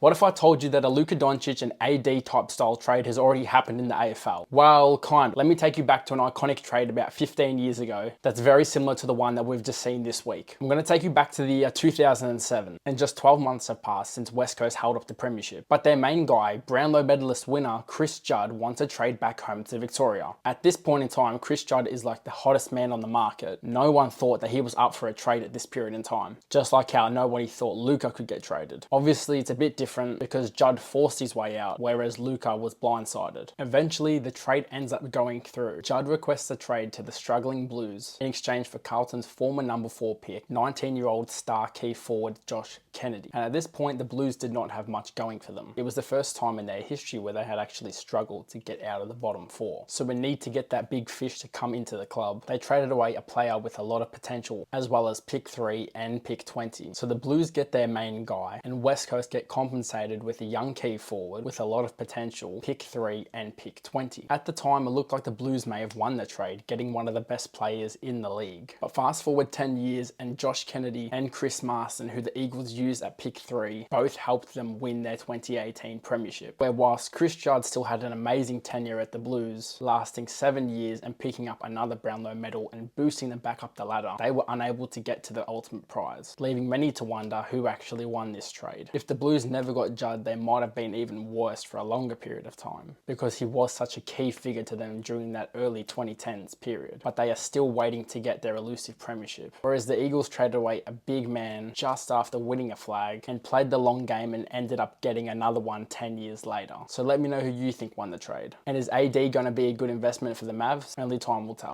What if I told you that a Luka Doncic and AD type style trade has already happened in the AFL? Well, kind of. Let me take you back to an iconic trade about 15 years ago that's very similar to the one that we've just seen this week. I'm going to take you back to the year 2007, and just 12 months have passed since West Coast held up the premiership. But their main guy, Brownlow medalist winner Chris Judd, wants to trade back home to Victoria. At this point in time, Chris Judd is like the hottest man on the market. No one thought that he was up for a trade at this period in time. Just like how nobody thought Luka could get traded. Obviously, it's a bit different because Judd forced his way out, whereas Luka was blindsided. Eventually, the trade ends up going through. Judd requests a trade to the struggling Blues in exchange for Carlton's former number 4 pick, 19-year-old star key forward Josh Kennedy. And at this point, the Blues did not have much going for them. It was the first time in their history where they had actually struggled to get out of the bottom 4. So we need to get that big fish to come into the club. They traded away a player with a lot of potential, as well as pick 3 and pick 20. So the Blues get their main guy, and West Coast get compensated with a young key forward with a lot of potential, pick 3 and pick 20. At the time, it looked like the Blues may have won the trade, getting one of the best players in the league. But fast forward 10 years and Josh Kennedy and Chris Marston, who the Eagles used at pick 3, both helped them win their 2018 premiership. Where whilst Chris Judd still had an amazing tenure at the Blues, lasting 7 years and picking up another Brownlow medal and boosting them back up the ladder, they were unable to get to the ultimate prize, leaving many to wonder who actually won this trade. If the Blues never got Judd, they might have been even worse for a longer period of time, because he was such a key figure to them during that early 2010s period. But they are still waiting to get their elusive premiership. Whereas the Eagles traded away a big man just after winning a flag and played the long game and ended up getting another one 10 years later. So let me know who you think won the trade. And is AD going to be a good investment for the Mavs? Only time will tell.